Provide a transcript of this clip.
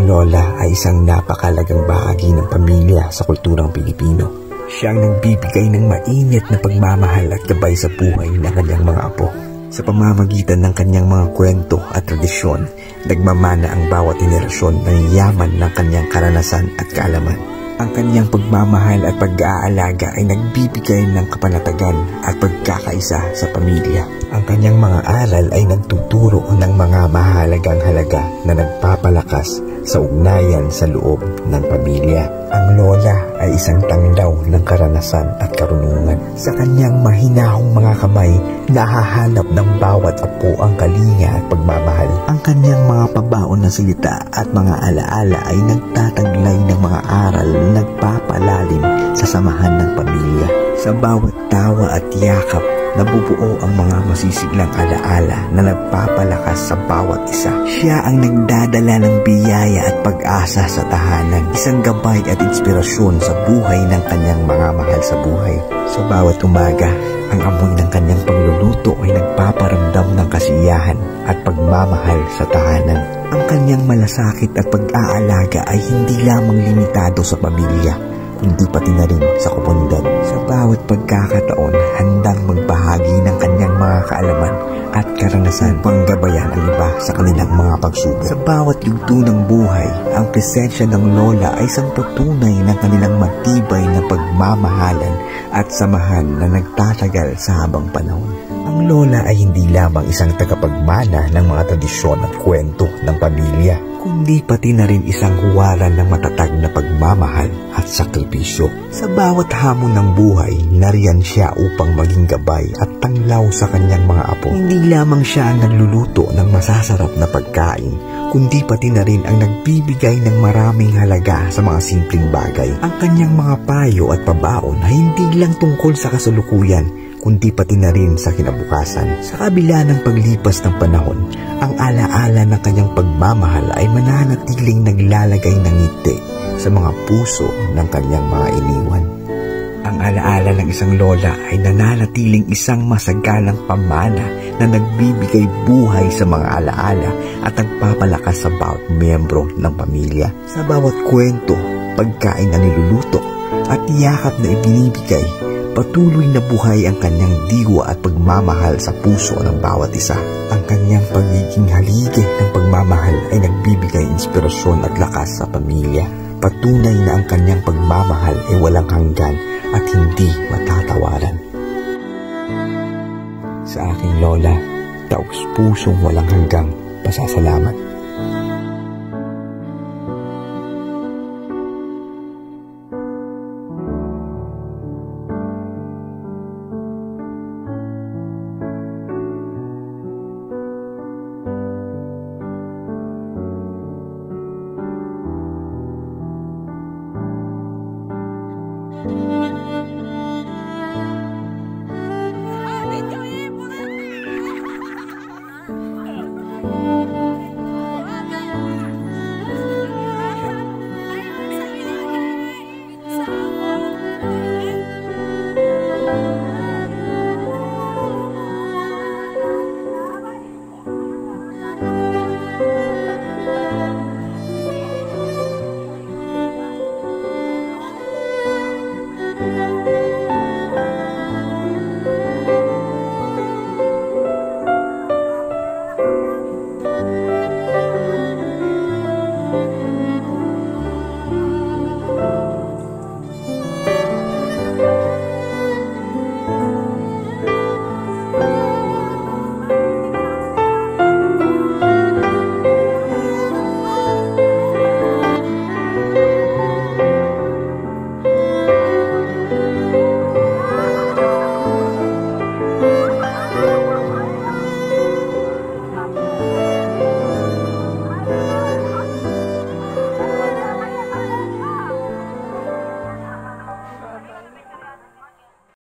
Ang lola ay isang napakalagang bahagi ng pamilya sa kulturang Pilipino. Siya ang nagbibigay ng mainit na pagmamahal at gabay sa buhay ng kanyang mga apo. Sa pamamagitan ng kanyang mga kwento at tradisyon, nagmamana ang bawat henerasyon ng yaman ng kanyang karanasan at kaalaman. Ang kanyang pagmamahal at pag-aalaga ay nagbibigay ng kapanatagan at pagkakaisa sa pamilya. Ang kanyang mga aral ay nagtuturo ng mga mahalagang halaga na nagpapalakas sa ugnayan sa loob ng pamilya. Ang lola ay isang tanglaw ng karanasan at karunungan. Sa kanyang mahinahong mga kamay, nahahanap ng bawat apo ang kalinga at pagmamahal. Ang kanyang mga pabaon na salita at mga alaala ay nagtataglay ng mga aral na nagpapalalim sa samahan ng pamilya. Sa bawat tawa at yakap, nabubuo ang mga masisiglang alaala na nagpapalakas sa bawat isa. Siya ang nagdadala ng biyaya at pag-asa sa tahanan, isang gabay at inspirasyon sa buhay ng kanyang mga mahal sa buhay. Sa bawat umaga, ang amoy ng kanyang pagluluto ay nagpaparamdam ng kasiyahan at pagmamahal sa tahanan. Ang kanyang malasakit at pag-aalaga ay hindi lamang limitado sa pamilya, kundi pati na rin sa komunidad. Sa bawat pagkakataon, handang magbahagi ng kanyang mga kaalaman at karanasan panggabayan ang iba sa kanilang mga pagsubok. Sa bawat yugto ng buhay, ang presensya ng lola ay isang patunay ng kanilang matibay na pagmamahalan at samahan na nagtatagal sa habang panahon. Ang lola ay hindi lamang isang tagapagmana ng mga tradisyon at kwento ng pamilya, kundi pati na rin isang huwaran ng matatag na pagmamahal at sakripisyo. Sa bawat hamon ng buhay, nariyan siya upang maging gabay at tanglaw sa kanyang mga apo. Hindi lamang siya ang nagluluto ng masasarap na pagkain, kundi pati na rin ang nagbibigay ng maraming halaga sa mga simpleng bagay. Ang kanyang mga payo at pabaon ay hindi lang tungkol sa kasalukuyan, kundi pati na rin sa kinabukasan. Sa kabila ng paglipas ng panahon, ang alaala ng kanyang pagmamahal ay mananatiling naglalagay ng ngiti sa mga puso ng kanyang mga iniwan. Ang alaala ng isang lola ay nananatiling isang masagalang pamana na nagbibigay buhay sa mga alaala at nagpapalakas sa bawat miyembro ng pamilya. Sa bawat kwento, pagkain na niluluto at yakap na ibinibigay, patuloy na buhay ang kanyang diwa at pagmamahal sa puso ng bawat isa. Ang kanyang pagiging haligi ng pagmamahal ay nagbibigay inspirasyon at lakas sa pamilya. Patunay na ang kanyang pagmamahal ay walang hanggan at hindi matatawaran. Sa aking lola, taos-pusong walang hanggang pasasalamat.